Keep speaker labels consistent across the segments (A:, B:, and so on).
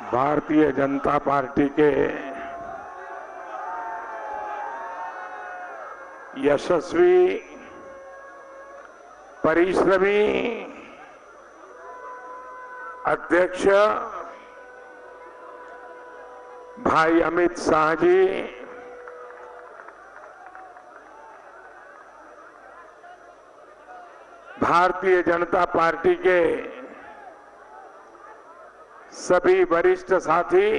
A: Bharatiya Janata party के यशस्वी, परिश्रमी अध्यक्ष भाई अमित शाह जी, भारतीय जनता पार्टी के सभी वरिष्ठ साथी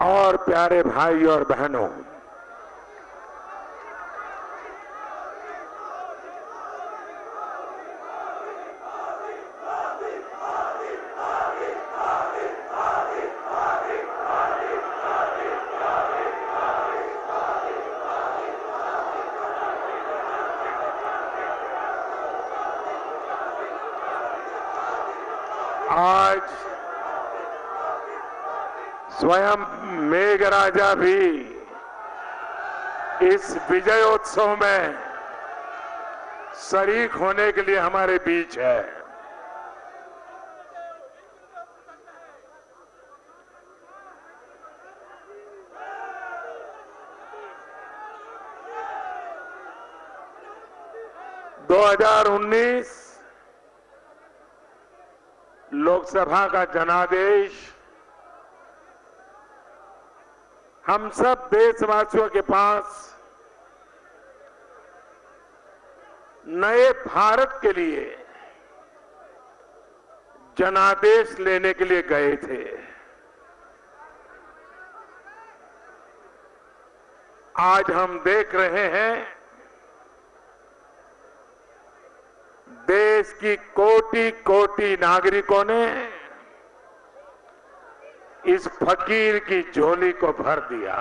A: और प्यारे भाई और बहनों, आज स्वयं मेघराजा भी इस विजयोत्सव में शरीक होने के लिए हमारे बीच है। दो 2019 लोकसभा का जनादेश हम सब देशवासियों के पास नए भारत के लिए जनादेश लेने के लिए गए थे। आज हम देख रहे हैं देश की कोटि कोटि नागरिकों ने इस फकीर की झोली को भर दिया।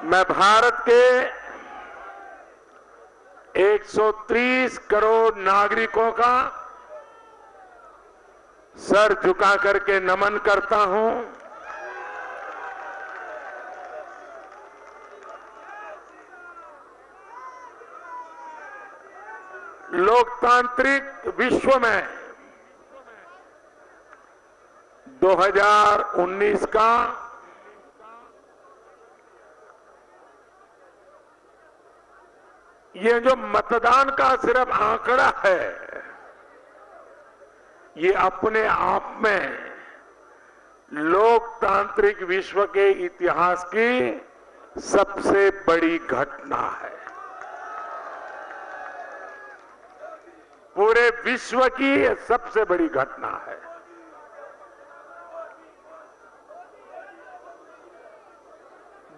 A: मैं भारत के 130 करोड़ नागरिकों का सर झुका करके नमन करता हूं। लोकतांत्रिक विश्व में 2019 का ये जो मतदान का सिर्फ आंकड़ा है, ये अपने आप में लोकतांत्रिक विश्व के इतिहास की सबसे बड़ी घटना है। पूरे विश्व की ये सबसे बड़ी घटना है।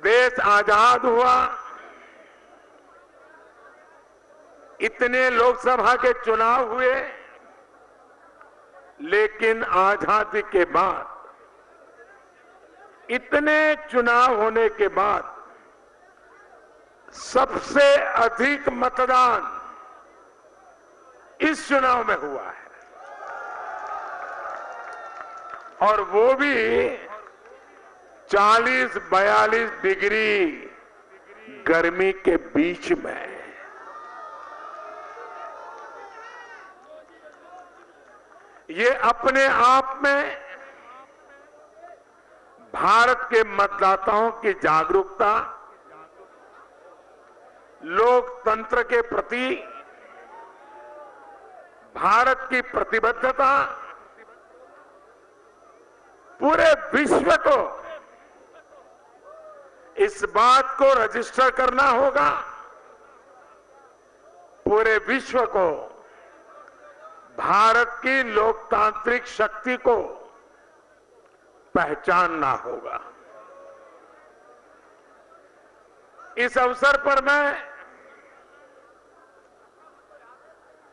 A: देश आजाद हुआ, इतने लोकसभा के चुनाव हुए, लेकिन आजादी के बाद इतने चुनाव होने के बाद सबसे अधिक मतदान इस चुनाव में हुआ है, और वो भी 40-42 डिग्री गर्मी के बीच में। ये अपने आप में भारत के मतदाताओं की जागरूकता, लोकतंत्र के प्रति भारत की प्रतिबद्धता, पूरे विश्व को इस बात को रजिस्टर करना होगा, पूरे विश्व को भारत की लोकतांत्रिक शक्ति को पहचानना होगा। इस अवसर पर मैं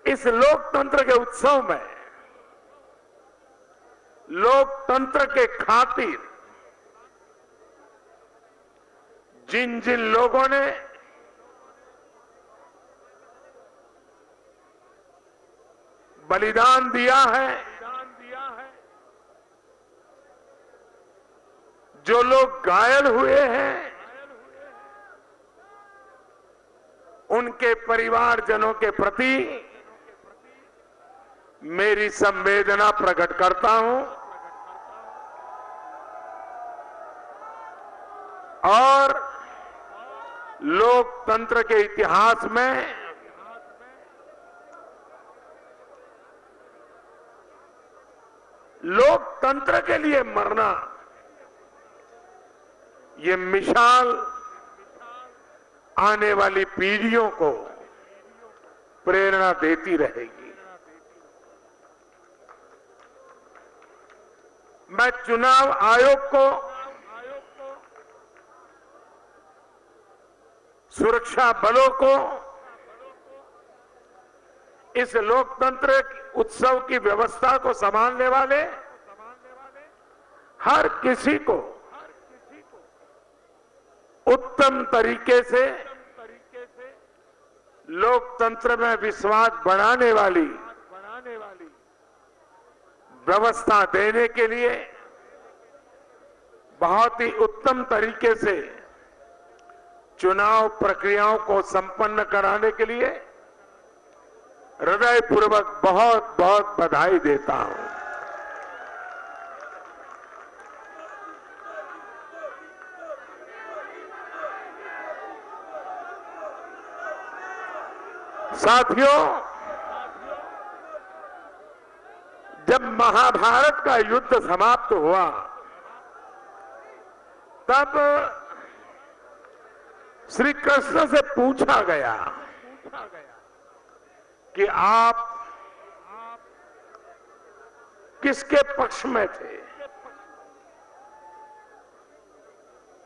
A: इस लोकतंत्र के उत्सव में लोकतंत्र के खातिर जिन जिन लोगों ने बलिदान दिया है, जो लोग घायल हुए हैं, उनके परिवारजनों के प्रति मेरी संवेदना प्रकट करता हूं और लोकतंत्र के इतिहास में लोकतंत्र के लिए मरना ये मिसाल आने वाली पीढ़ियों को प्रेरणा देती रहेगी। मैं चुनाव आयोग को, सुरक्षा बलों को, इस लोकतंत्र उत्सव की व्यवस्था को संभालने वाले हर किसी को उत्तम तरीके से लोकतंत्र में विश्वास बढ़ाने वाली व्यवस्था देने के लिए, बहुत ही उत्तम तरीके से चुनाव प्रक्रियाओं को संपन्न कराने के लिए हृदयपूर्वक बहुत बहुत बधाई देता हूं। साथियों, जब महाभारत का युद्ध समाप्त हुआ तब श्री कृष्ण से पूछा गया कि आप किसके पक्ष में थे।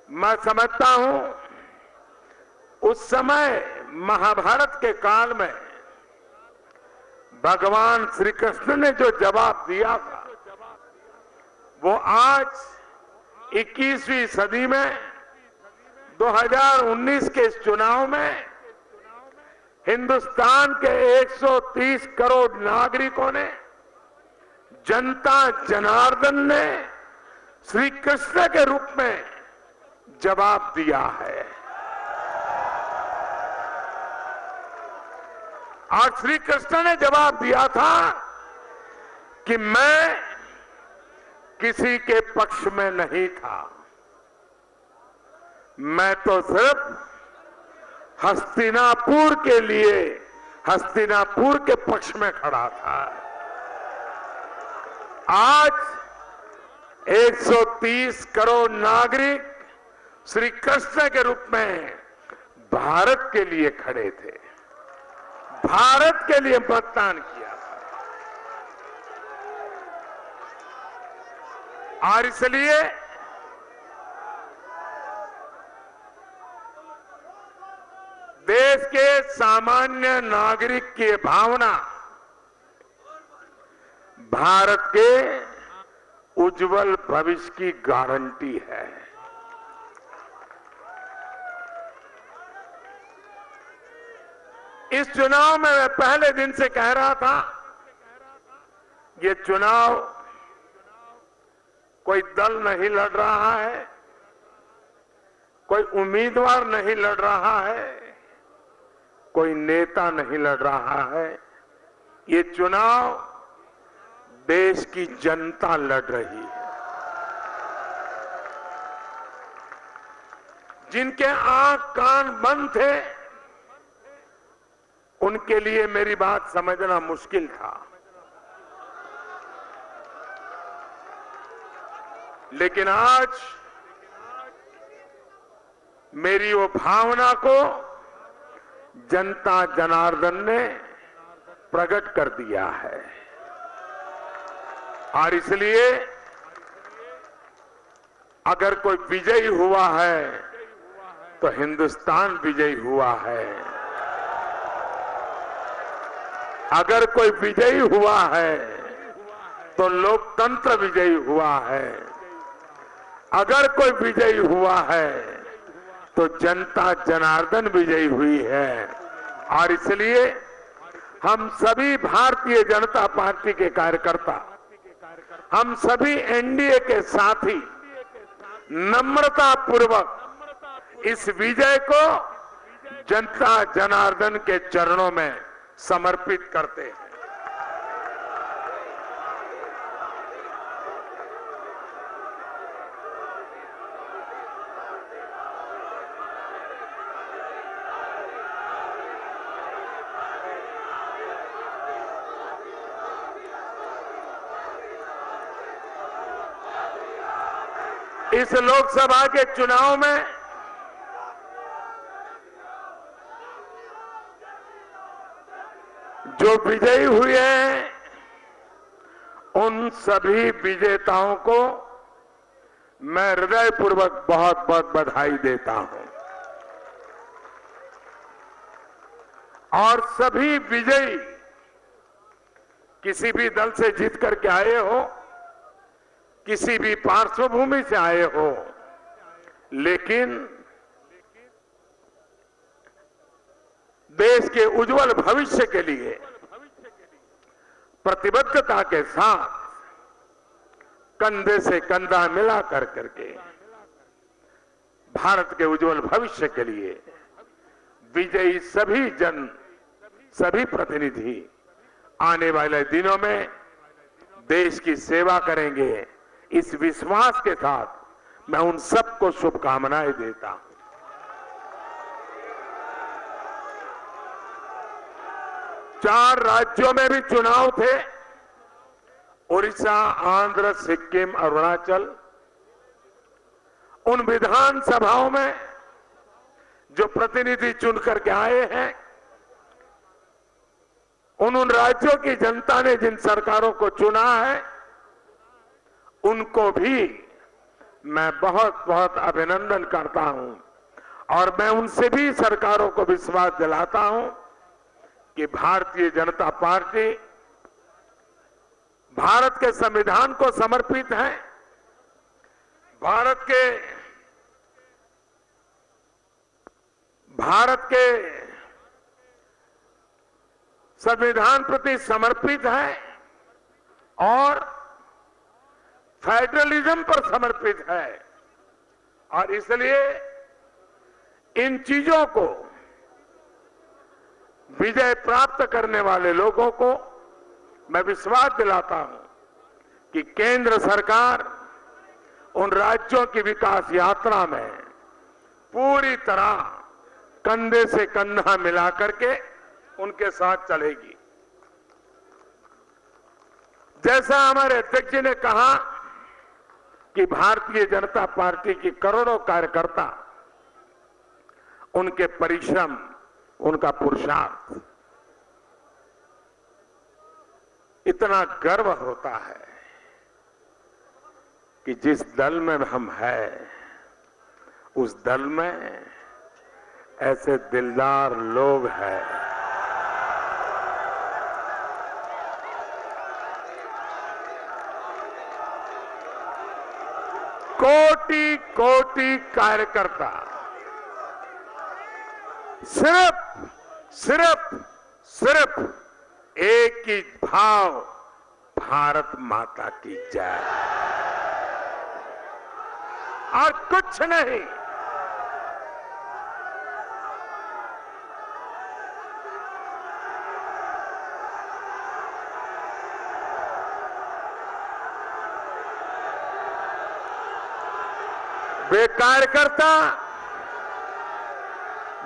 A: मैं समझता हूं उस समय महाभारत के काल में भगवान श्री कृष्ण ने जो जवाब दिया था वो आज 21वीं सदी में 2019 के इस चुनाव में हिंदुस्तान के 130 करोड़ नागरिकों ने, जनता जनार्दन ने श्री कृष्ण के रूप में जवाब दिया है। और श्री कृष्ण ने जवाब दिया था कि मैं किसी के पक्ष में नहीं था, मैं तो सिर्फ हस्तिनापुर के लिए, हस्तिनापुर के पक्ष में खड़ा था। आज 130 करोड़ नागरिक श्री कृष्ण के रूप में भारत के लिए खड़े थे, भारत के लिए मतदान किया और इसलिए देश के सामान्य नागरिक की भावना भारत के उज्जवल भविष्य की गारंटी है। इस चुनाव में मैं पहले दिन से कह रहा था, ये चुनाव कोई दल नहीं लड़ रहा है, कोई उम्मीदवार नहीं लड़ रहा है, कोई नेता नहीं लड़ रहा है, ये चुनाव देश की जनता लड़ रही है। जिनके आंख कान बंद थे उनके लिए मेरी बात समझना मुश्किल था, लेकिन आज मेरी वो भावना को जनता जनार्दन ने प्रकट कर दिया है और इसलिए अगर कोई विजयी हुआ है तो हिंदुस्तान विजयी हुआ है, अगर कोई विजयी हुआ है तो लोकतंत्र विजयी हुआ है, अगर कोई विजयी हुआ है तो जनता जनार्दन विजयी हुई है। और इसलिए हम सभी भारतीय जनता पार्टी के कार्यकर्ता, हम सभी एनडीए के साथी नम्रता पूर्वक इस विजय को जनता जनार्दन के चरणों में समर्पित करते हैं। इस लोकसभा के चुनाव में जो विजयी हुए हैं उन सभी विजेताओं को मैं हृदयपूर्वक बहुत बहुत बधाई देता हूं और सभी विजयी किसी भी दल से जीत करके आए हो, किसी भी पार्श्वभूमि से आए हो, लेकिन देश के उज्जवल भविष्य के लिए प्रतिबद्धता के साथ कंधे से कंधा मिला करके भारत के उज्जवल भविष्य के लिए विजयी सभी प्रतिनिधि आने वाले दिनों में देश की सेवा करेंगे। इस विश्वास के साथ मैं उन सबको शुभकामनाएं देता हूं। चार राज्यों में भी चुनाव थे, उड़ीसा, आंध्र, सिक्किम, अरुणाचल। उन विधानसभाओं में जो प्रतिनिधि चुन करके आए हैं, उन राज्यों की जनता ने जिन सरकारों को चुना है, उनको भी मैं बहुत बहुत अभिनंदन करता हूं और मैं उनसे भी सरकारों को विश्वास दिलाता हूं कि भारतीय जनता पार्टी भारत के संविधान को समर्पित है, भारत के संविधान प्रति समर्पित है और फेडरलिज्म पर समर्पित है। और इसलिए इन चीजों को विजय प्राप्त करने वाले लोगों को मैं विश्वास दिलाता हूं कि केंद्र सरकार उन राज्यों की विकास यात्रा में पूरी तरह कंधे से कंधा मिला करके उनके साथ चलेगी। जैसा हमारे अध्यक्ष जी ने कहा कि भारतीय जनता पार्टी की करोड़ों कार्यकर्ता, उनके परिश्रम, उनका पुरुषार्थ, इतना गर्व होता है कि जिस दल में हम हैं, उस दल में ऐसे दिलदार लोग हैं। कोटि कोटि कार्यकर्ता सिर्फ एक ही भाव, भारत माता की जय, और कुछ नहीं। वे कार्यकर्ता,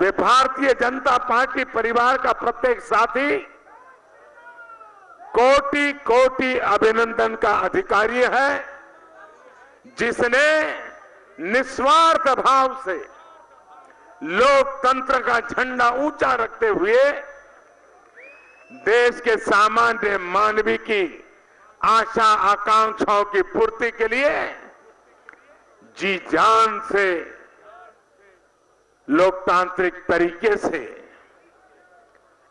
A: वे भारतीय जनता पार्टी परिवार का प्रत्येक साथी कोटि कोटि अभिनंदन का अधिकारी है, जिसने निस्वार्थ भाव से लोकतंत्र का झंडा ऊंचा रखते हुए देश के सामान्य मानवी की आशा आकांक्षाओं की पूर्ति के लिए जी जान से, लोकतांत्रिक तरीके से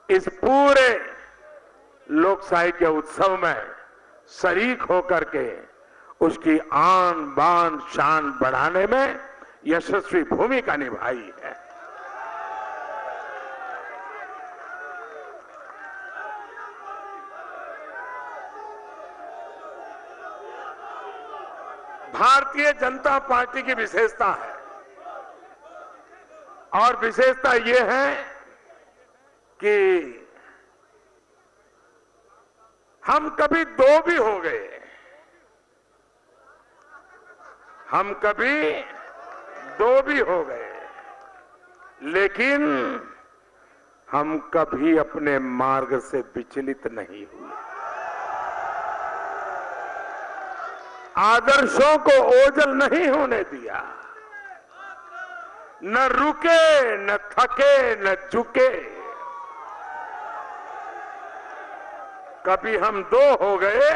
A: इस पूरे लोकशाही के उत्सव में शरीक होकर के उसकी आन बान शान बढ़ाने में यशस्वी भूमिका निभाई है। भारतीय जनता पार्टी की विशेषता है और विशेषता ये है कि हम कभी दो भी हो गए, हम कभी दो भी हो गए, लेकिन हम कभी अपने मार्ग से विचलित नहीं हुए। आदर्शों को ओझल नहीं होने दिया, न रुके, न थके, न झुके। कभी हम दो हो गए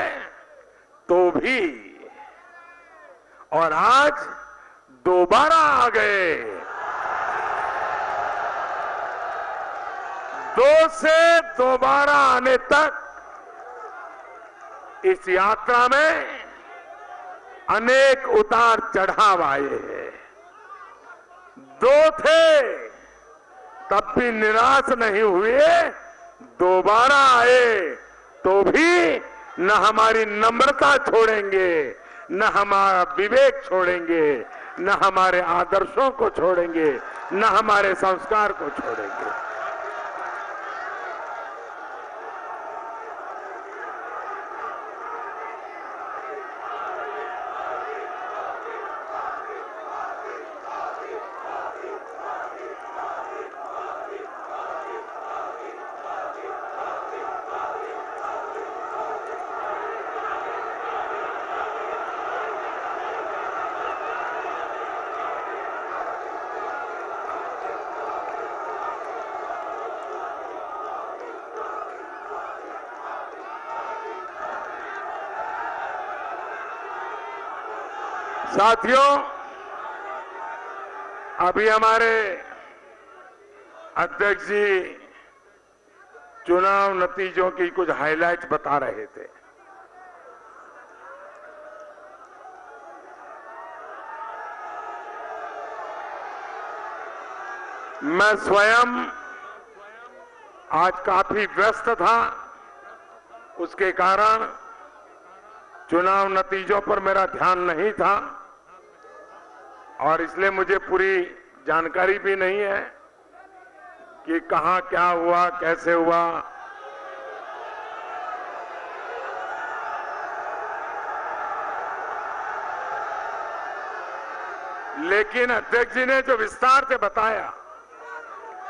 A: तो भी, और आज दोबारा आ गए। दो से दोबारा आने तक इस यात्रा में अनेक उतार चढ़ाव आए हैं। दो थे तब भी निराश नहीं हुए, दोबारा आए तो भी न हमारी नम्रता छोड़ेंगे, न हमारा विवेक छोड़ेंगे, न हमारे आदर्शों को छोड़ेंगे, न हमारे संस्कार को छोड़ेंगे। साथियों, अभी हमारे अध्यक्ष जी चुनाव नतीजों की कुछ हाइलाइट्स बता रहे थे। मैं स्वयं आज काफी व्यस्त था, उसके कारण चुनाव नतीजों पर मेरा ध्यान नहीं था और इसलिए मुझे पूरी जानकारी भी नहीं है कि कहां क्या हुआ, कैसे हुआ। लेकिन अध्यक्ष जी ने जो विस्तार से बताया,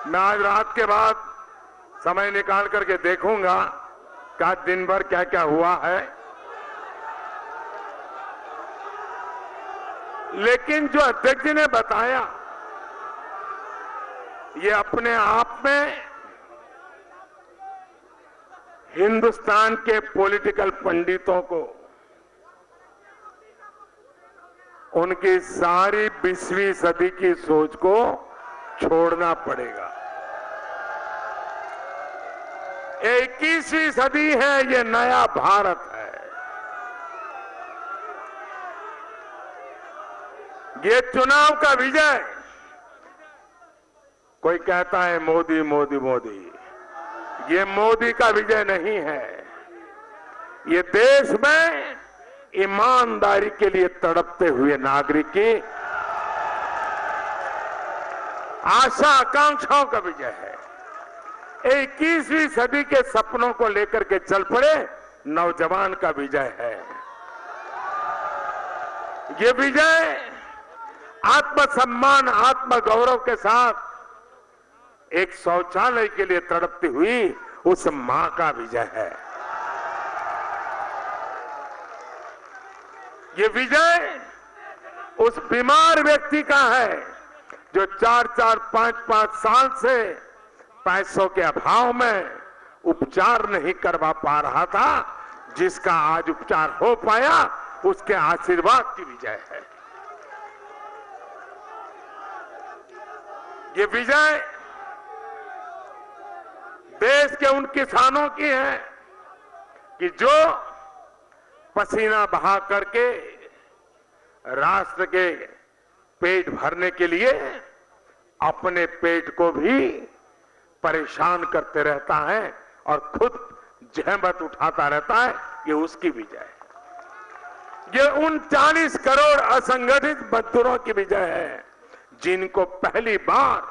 A: मैं आज रात के बाद समय निकाल करके देखूंगा कि दिन भर क्या क्या हुआ है। लेकिन जो अध्यक्ष जी ने बताया, ये अपने आप में हिंदुस्तान के पॉलिटिकल पंडितों को उनकी सारी 20वीं सदी की सोच को छोड़ना पड़ेगा। 21वीं सदी है, ये नया भारत है। ये चुनाव का विजय, कोई कहता है मोदी मोदी मोदी, ये मोदी का विजय नहीं है। ये देश में ईमानदारी के लिए तड़पते हुए नागरिक की आशा आकांक्षाओं का विजय है। 21वीं सदी के सपनों को लेकर के चल पड़े नौजवान का विजय है। ये विजय आत्मसम्मान, आत्मगौरव के साथ एक शौचालय के लिए तड़पती हुई उस मां का विजय है। ये विजय उस बीमार व्यक्ति का है जो 4-4, 5-5 साल से पैसों के अभाव में उपचार नहीं करवा पा रहा था, जिसका आज उपचार हो पाया, उसके आशीर्वाद की विजय है। ये विजय देश के उन किसानों की है कि जो पसीना बहा करके राष्ट्र के पेट भरने के लिए अपने पेट को भी परेशान करते रहता है और खुद जहमत उठाता रहता है। ये उसकी विजय है। ये उन 40 करोड़ असंगठित मजदूरों की विजय है जिनको पहली बार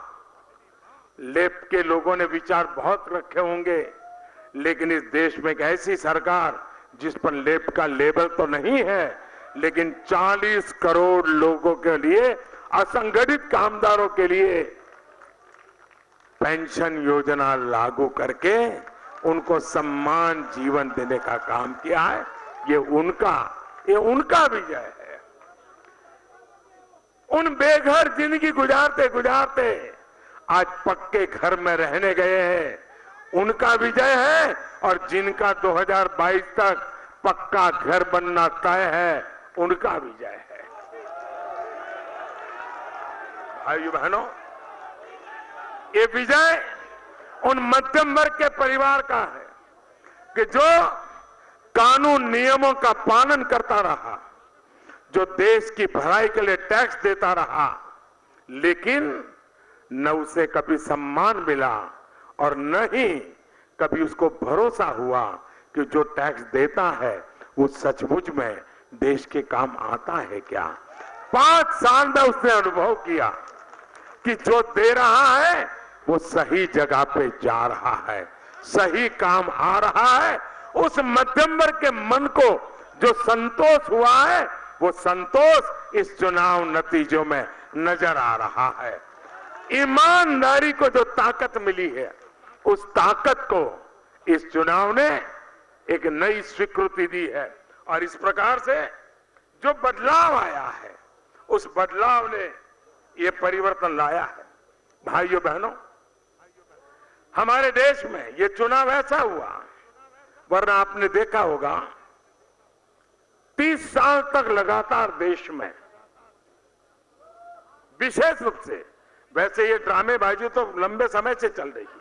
A: लेफ्ट के लोगों ने विचार बहुत रखे होंगे, लेकिन इस देश में एक ऐसी सरकार जिस पर लेफ्ट का लेबल तो नहीं है, लेकिन 40 करोड़ लोगों के लिए, असंगठित कामदारों के लिए पेंशन योजना लागू करके उनको सम्मान जीवन देने का काम किया है। ये उनका विजय है। उन बेघर जिंदगी गुजारते गुजारते आज पक्के घर में रहने गए हैं, उनका विजय है। और जिनका 2022 तक पक्का घर बनना तय है, उनका विजय है। भाइयों बहनों, ये विजय उन मध्यम वर्ग के परिवार का है कि जो कानून नियमों का पालन करता रहा, जो देश की भलाई के लिए टैक्स देता रहा, लेकिन न उसे कभी सम्मान मिला और न ही कभी उसको भरोसा हुआ कि जो टैक्स देता है वो सचमुच में देश के काम आता है क्या। 5 साल में उसने अनुभव किया कि जो दे रहा है वो सही जगह पे जा रहा है, सही काम आ रहा है। उस मध्यम वर्ग के मन को जो संतोष हुआ है, वो संतोष इस चुनाव नतीजों में नजर आ रहा है। ईमानदारी को जो ताकत मिली है, उस ताकत को इस चुनाव ने एक नई स्वीकृति दी है। और इस प्रकार से जो बदलाव आया है, उस बदलाव ने ये परिवर्तन लाया है। भाइयों बहनों, हमारे देश में ये चुनाव ऐसा हुआ, वरना आपने देखा होगा 30 साल तक लगातार देश में, विशेष रूप से, वैसे ये ड्रामेबाजी तो लंबे समय से चल रही है,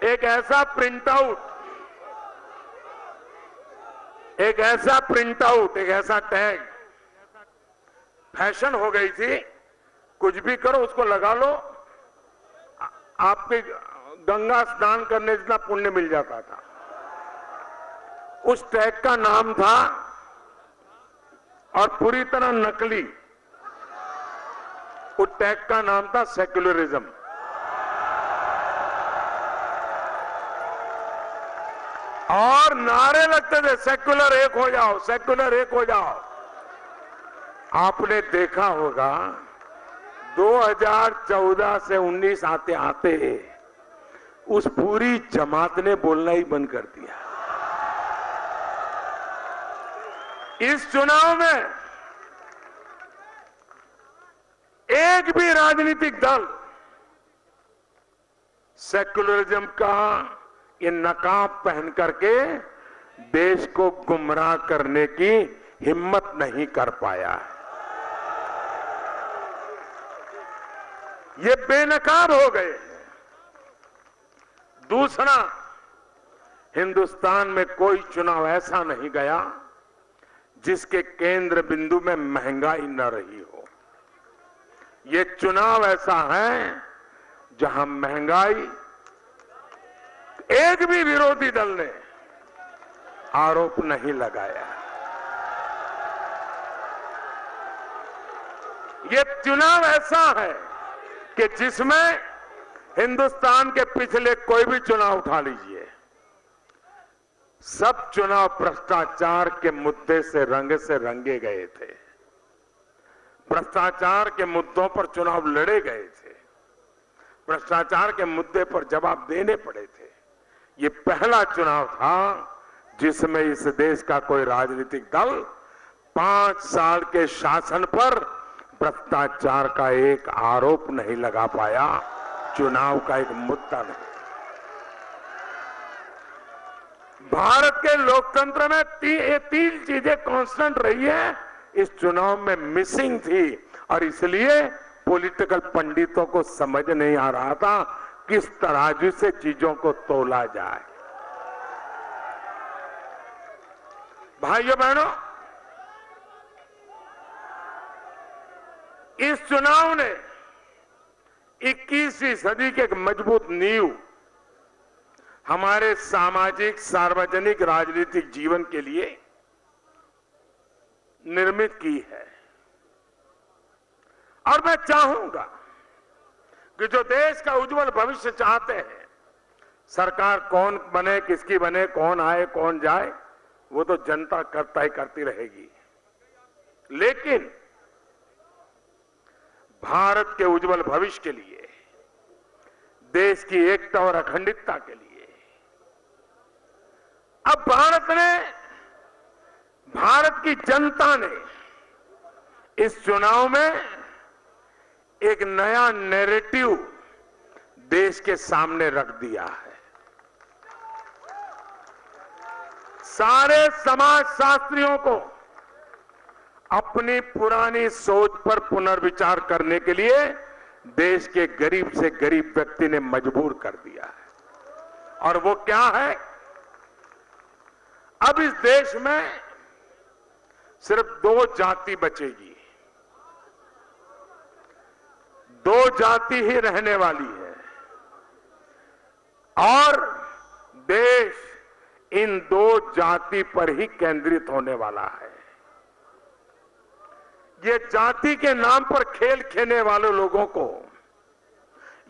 A: एक ऐसा प्रिंट आउट, एक ऐसा टैग फैशन हो गई थी, कुछ भी करो उसको लगा लो, आपके गंगा स्नान करने जितना पुण्य मिल जाता था। उस टैग का नाम था, और पूरी तरह नकली, उस टैग का नाम था सेक्युलरिज्म। और नारे लगते थे, सेक्युलर एक हो जाओ, सेक्युलर एक हो जाओ। आपने देखा होगा 2014 से 19 आते आते उस पूरी जमात ने बोलना ही बंद कर दिया। इस चुनाव में एक भी राजनीतिक दल सेक्युलरिज्म का ये नकाब पहन करके देश को गुमराह करने की हिम्मत नहीं कर पाया है। ये बेनकाब हो गए। दूसरा, हिंदुस्तान में कोई चुनाव ऐसा नहीं गया जिसके केंद्र बिंदु में महंगाई न रही हो। ये चुनाव ऐसा है जहां महंगाई, एक भी विरोधी दल ने आरोप नहीं लगाया। ये चुनाव ऐसा है कि जिसमें हिंदुस्तान के पिछले कोई भी चुनाव उठा लीजिए, सब चुनाव भ्रष्टाचार के मुद्दे से रंगे गए थे। भ्रष्टाचार के मुद्दों पर चुनाव लड़े गए थे, भ्रष्टाचार के मुद्दे पर जवाब देने पड़े थे। ये पहला चुनाव था जिसमें इस देश का कोई राजनीतिक दल 5 साल के शासन पर भ्रष्टाचार का एक आरोप नहीं लगा पाया, चुनाव का एक मुद्दा नहीं। भारत के लोकतंत्र में ये 3 चीजें कांस्टेंट रही है, इस चुनाव में मिसिंग थी। और इसलिए पॉलिटिकल पंडितों को समझ नहीं आ रहा था किस तराजू से चीजों को तोला जाए। भाइयों बहनों, इस चुनाव ने 21वीं सदी के एक मजबूत नींव हमारे सामाजिक, सार्वजनिक, राजनीतिक जीवन के लिए निर्मित की है। और मैं चाहूंगा कि जो देश का उज्जवल भविष्य चाहते हैं, सरकार कौन बने, किसकी बने, कौन आए कौन जाए, वो तो जनता तय करती रहेगी। लेकिन भारत के उज्जवल भविष्य के लिए, देश की एकता और अखंडता के लिए अब भारत की जनता ने इस चुनाव में एक नया नैरेटिव देश के सामने रख दिया है। सारे समाजशास्त्रियों को अपनी पुरानी सोच पर पुनर्विचार करने के लिए देश के गरीब से गरीब व्यक्ति ने मजबूर कर दिया है। और वो क्या है? अब इस देश में सिर्फ 2 जाति बचेगी, 2 जाति ही रहने वाली है और देश इन 2 जाति पर ही केंद्रित होने वाला है। ये जाति के नाम पर खेल खेलने वाले लोगों को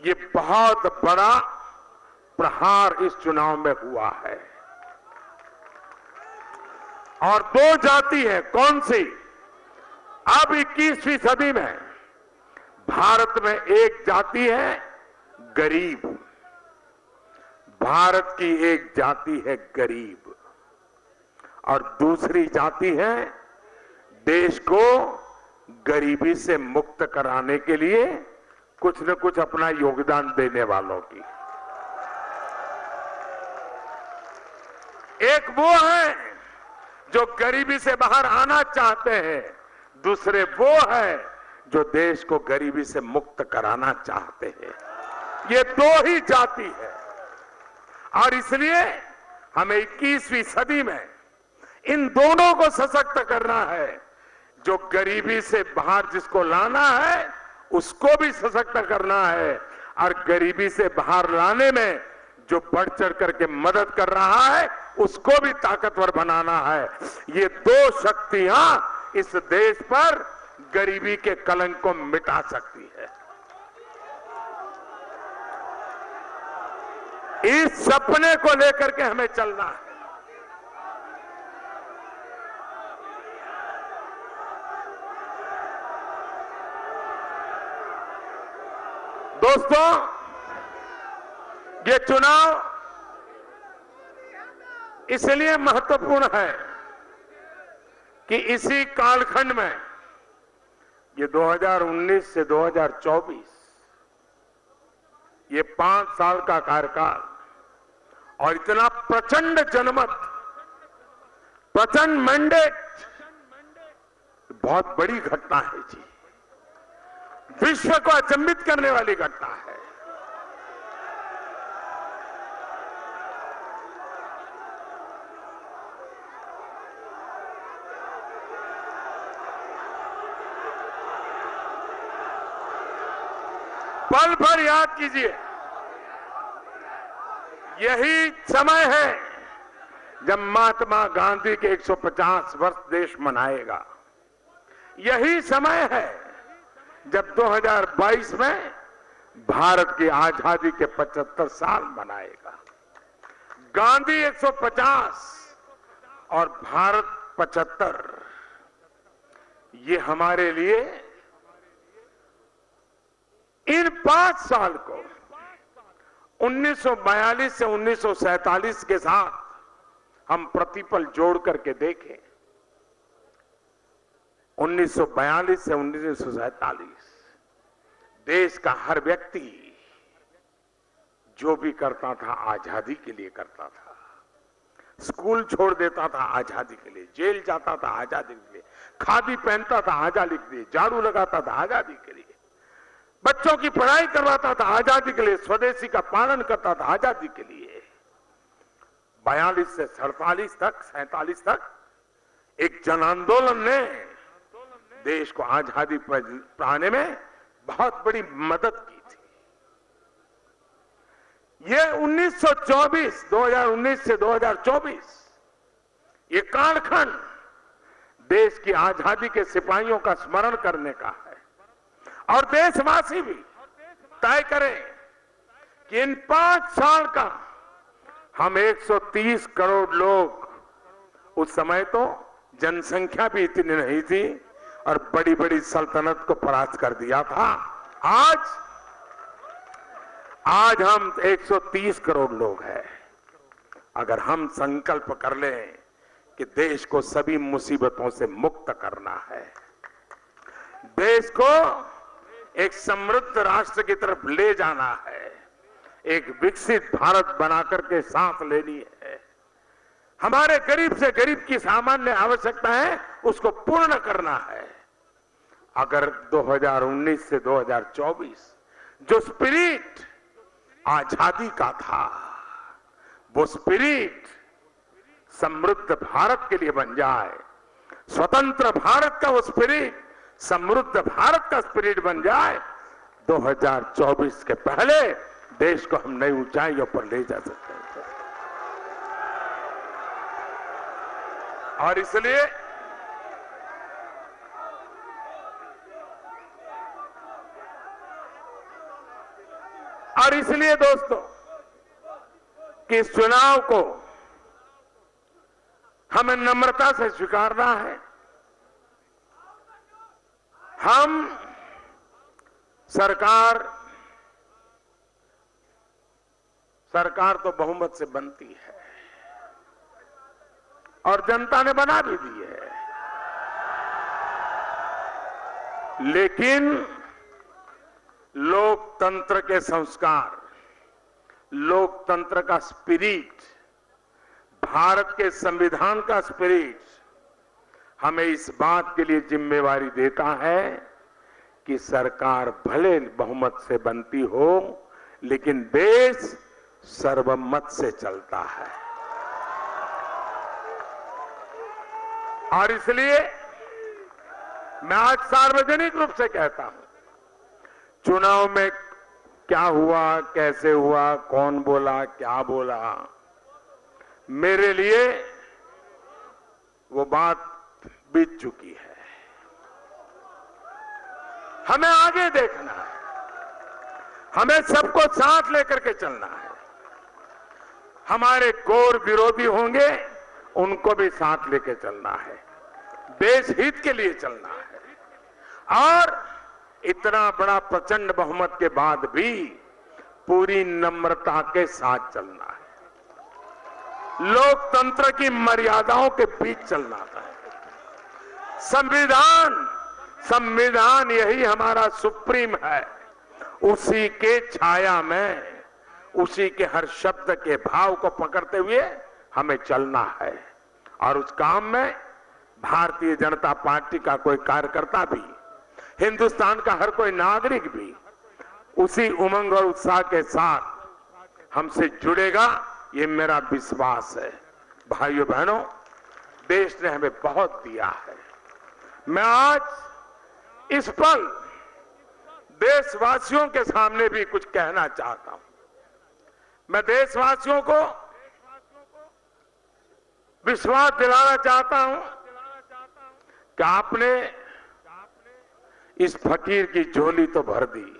A: ये बहुत बड़ा प्रहार इस चुनाव में हुआ है। और 2 जाति है, कौन सी? अब 21वीं सदी में भारत में एक जाति है गरीब, भारत की एक जाति है गरीब और दूसरी जाति है देश को गरीबी से मुक्त कराने के लिए कुछ न कुछ अपना योगदान देने वालों की। एक वो है जो गरीबी से बाहर आना चाहते हैं, दूसरे वो है जो देश को गरीबी से मुक्त कराना चाहते हैं। ये 2 ही जाति है और इसलिए हमें 21वीं सदी में इन दोनों को सशक्त करना है। जो गरीबी से बाहर जिसको लाना है उसको भी सशक्त करना है और गरीबी से बाहर लाने में जो बढ़ चढ़ करके मदद कर रहा है उसको भी ताकतवर बनाना है। ये 2 शक्तियां इस देश पर गरीबी के कलंक को मिटा सकती है। इस सपने को लेकर के हमें चलना है। दोस्तों, ये चुनाव इसलिए महत्वपूर्ण है कि इसी कालखंड में ये 2019 से 2024 ये 5 साल का कार्यकाल और इतना प्रचंड जनमत, प्रचंड मैंडेट बहुत बड़ी घटना है जी। विश्व को अचंभित करने वाली घटना है। पल भर याद कीजिए, यही समय है जब महात्मा गांधी के 150 वर्ष देश मनाएगा। यही समय है जब 2022 में भारत की आजादी के 75 साल मनाएगा। गांधी 150 और भारत 75, ये हमारे लिए इन 5 साल को 1942 से 1947 के साथ हम प्रतिपल जोड़ करके देखें। 1942 से 1947 देश का हर व्यक्ति जो भी करता था आजादी के लिए करता था। स्कूल छोड़ देता था आजादी के लिए, जेल जाता था आजादी के लिए, खादी पहनता था आजादी के लिए, झाड़ू लगाता था आजादी के लिए, बच्चों की पढ़ाई करवाता था आजादी के लिए, स्वदेशी का पालन करता था आजादी के लिए। 42 से 47 तक एक जन आंदोलन ने देश को आजादी पाने में बहुत बड़ी मदद की थी। ये 2019 से 2024 ये कालखंड देश की आजादी के सिपाहियों का स्मरण करने का है। और देशवासी भी तय करें कि इन 5 साल का हम 130 करोड़ लोग, उस समय तो जनसंख्या भी इतनी नहीं थी और बड़ी बड़ी सल्तनत को परास्त कर दिया था। आज हम 130 करोड़ लोग हैं। अगर हम संकल्प कर लें कि देश को सभी मुसीबतों से मुक्त करना है, देश को एक समृद्ध राष्ट्र की तरफ ले जाना है, एक विकसित भारत बनाकर के सांस लेनी है, हमारे गरीब से गरीब की सामान्य आवश्यकता है उसको पूर्ण करना है। अगर 2019 से 2024 जो स्पिरिट आजादी का था, वो स्पिरिट समृद्ध भारत के लिए बन जाए, स्वतंत्र भारत का वो स्पिरिट समृद्ध भारत का स्पिरिट बन जाए, 2024 के पहले देश को हम नई ऊंचाइयों पर ले जा सकते हैं। और इसलिए दोस्तों कि इस चुनाव को हमें नम्रता से स्वीकारना है। हम सरकार तो बहुमत से बनती है और जनता ने बना भी दी है, लेकिन लोकतंत्र के संस्कार, लोकतंत्र का स्पिरिट, भारत के संविधान का स्पिरिट हमें इस बात के लिए जिम्मेवारी देता है कि सरकार भले बहुमत से बनती हो, लेकिन देश सर्वमत से चलता है। और इसलिए मैं आज सार्वजनिक रूप से कहता हूं, चुनाव में क्या हुआ, कैसे हुआ, कौन बोला, क्या बोला, मेरे लिए वो बात बीत चुकी है। हमें आगे देखना है, हमें सबको साथ लेकर के चलना है। हमारे घोर विरोधी होंगे, उनको भी साथ लेकर चलना है, देश हित के लिए चलना है। और इतना बड़ा प्रचंड बहुमत के बाद भी पूरी नम्रता के साथ चलना है, लोकतंत्र की मर्यादाओं के बीच चलना है। संविधान यही हमारा सुप्रीम है, उसी के छाया में, उसी के हर शब्द के भाव को पकड़ते हुए हमें चलना है। और उस काम में भारतीय जनता पार्टी का कोई कार्यकर्ता भी, हिंदुस्तान का हर कोई नागरिक भी उसी उमंग और उत्साह के साथ हमसे जुड़ेगा, ये मेरा विश्वास है। भाइयों बहनों, देश ने हमें बहुत दिया है। मैं आज इस पल देशवासियों के सामने भी कुछ कहना चाहता हूं। मैं देशवासियों को विश्वास दिलाना चाहता हूं कि आपने इस फकीर की झोली तो भर दी,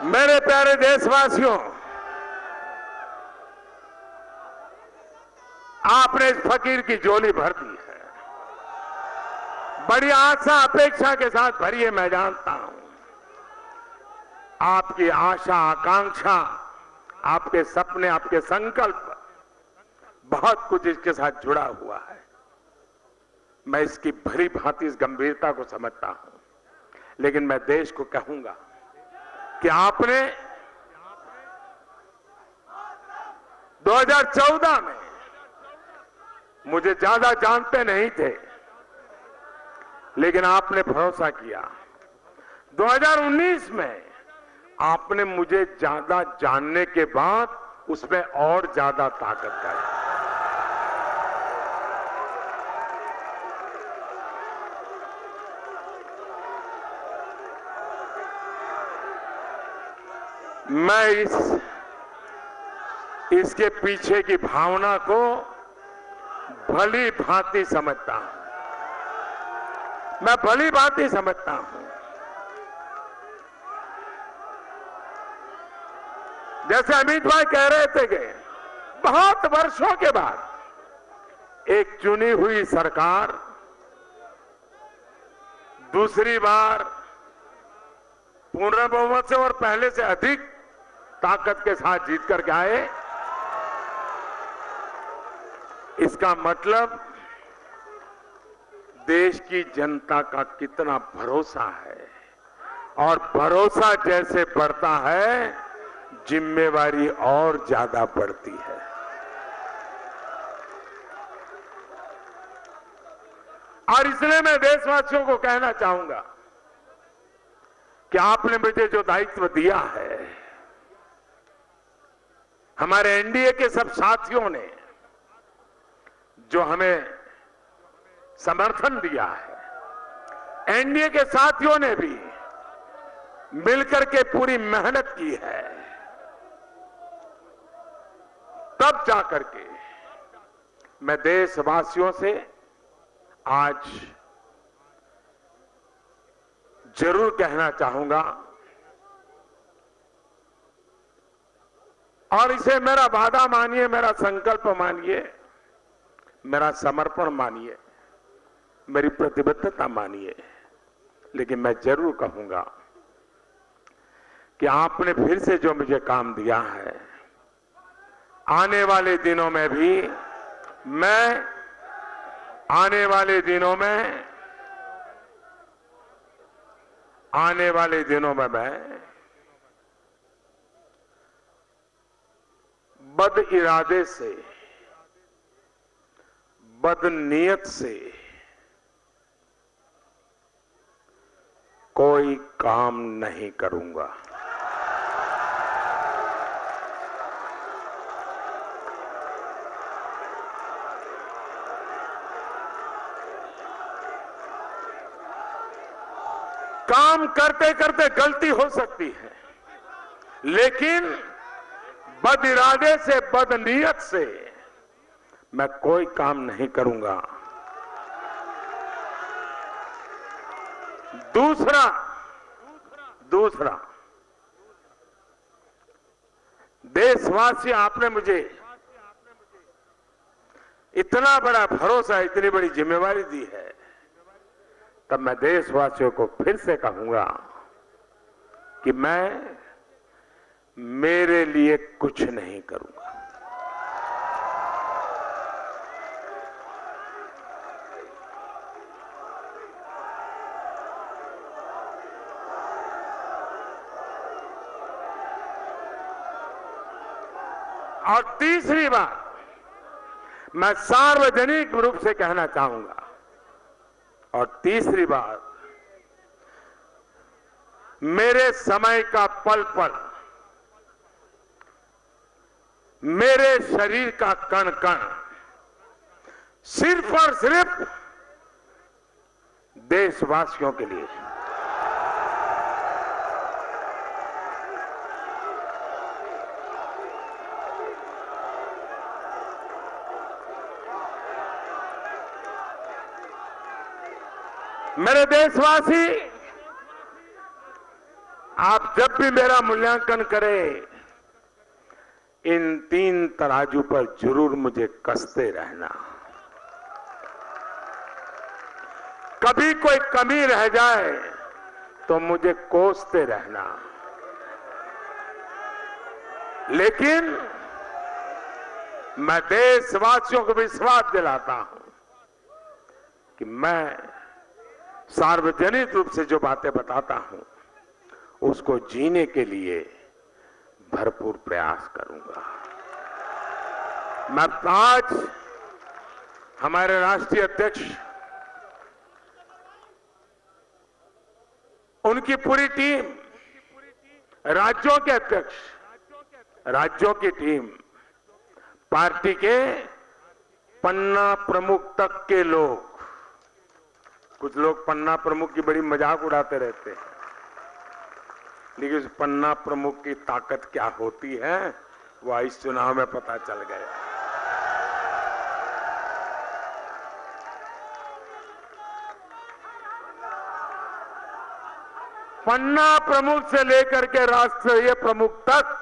A: मेरे प्यारे देशवासियों, आपने इस फकीर की झोली भर दी है। बड़ी आशा अपेक्षा के साथ भरी है, मैं जानता हूं। आपकी आशा आकांक्षा, आपके सपने, आपके संकल्प, बहुत कुछ इसके साथ जुड़ा हुआ है। मैं इसकी भली भांति इस गंभीरता को समझता हूं, लेकिन मैं देश को कहूंगा कि आपने 2014 में, मुझे ज्यादा जानते नहीं थे, लेकिन आपने भरोसा किया। 2019 में आपने मुझे ज्यादा जानने के बाद उसमें और ज्यादा ताकत डाली। मैं इसके पीछे की भावना को भली भांति समझता हूं। मैं भली भांति समझता हूं। जैसे अमित भाई कह रहे थे कि बहुत वर्षों के बाद एक चुनी हुई सरकार दूसरी बार पूर्ण बहुमत से और पहले से अधिक ताकत के साथ जीत करके आए, इसका मतलब देश की जनता का कितना भरोसा है, और भरोसा जैसे बढ़ता है जिम्मेवारी और ज्यादा बढ़ती है। और इसलिए मैं देशवासियों को कहना चाहूंगा कि आपने मुझे जो दायित्व दिया है, हमारे एनडीए के सब साथियों ने जो हमें समर्थन दिया है, एनडीए के साथियों ने भी मिलकर के पूरी मेहनत की है, तब जाकर के मैं देशवासियों से आज जरूर कहना चाहूंगा, और इसे मेरा वादा मानिए, मेरा संकल्प मानिए, मेरा समर्पण मानिए, मेरी प्रतिबद्धता मानिए, लेकिन मैं जरूर कहूंगा कि आपने फिर से जो मुझे काम दिया है, आने वाले दिनों में भी मैं आने वाले दिनों में मैं बद इरादे से, बद नीयत से कोई काम नहीं करूंगा। काम करते करते गलती हो सकती है, लेकिन बद इरादे से, बद नीयत से मैं कोई काम नहीं करूंगा। दूसरा देशवासी, आपने मुझे इतना बड़ा भरोसा, इतनी बड़ी जिम्मेवारी दी है, तब मैं देशवासियों को फिर से कहूंगा कि मैं मेरे लिए कुछ नहीं करूंगा। और तीसरी बात मैं सार्वजनिक रूप से कहना चाहूंगा, और तीसरी बात, मेरे समय का पल पल, मेरे शरीर का कण कण सिर्फ और सिर्फ देशवासियों के लिए, मेरे देशवासी, आप जब भी मेरा मूल्यांकन करें, इन 3 तराजू पर जरूर मुझे कसते रहना। कभी कोई कमी रह जाए तो मुझे कोसते रहना, लेकिन मैं देशवासियों को विश्वास दिलाता हूं कि मैं सार्वजनिक रूप से जो बातें बताता हूं उसको जीने के लिए भरपूर प्रयास करूंगा। मैं आज हमारे राष्ट्रीय अध्यक्ष उनकी पूरी टीम, राज्यों के अध्यक्ष, राज्यों की टीम, पार्टी के पन्ना प्रमुख तक के लोग, कुछ लोग पन्ना प्रमुख की बड़ी मजाक उड़ाते रहते हैं, लेकिन उस पन्ना प्रमुख की ताकत क्या होती है वो इस चुनाव में पता चल गया। पन्ना प्रमुख से लेकर के राष्ट्रीय प्रमुख तक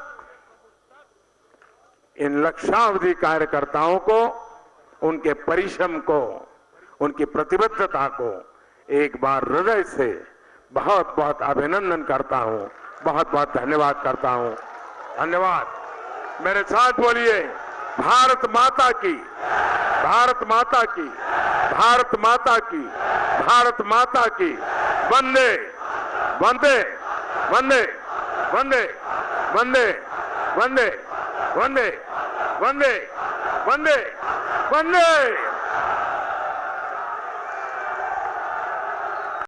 A: इन लक्षावधि कार्यकर्ताओं को, उनके परिश्रम को, उनकी प्रतिबद्धता को एक बार हृदय से बहुत बहुत अभिनंदन करता हूं, बहुत बहुत धन्यवाद करता हूं। धन्यवाद। मेरे साथ बोलिए, भारत माता की, भारत माता की, भारत माता की, भारत माता की। वंदे वंदे वंदे वंदे वंदे वंदे वंदे वंदे वंदे वंदे।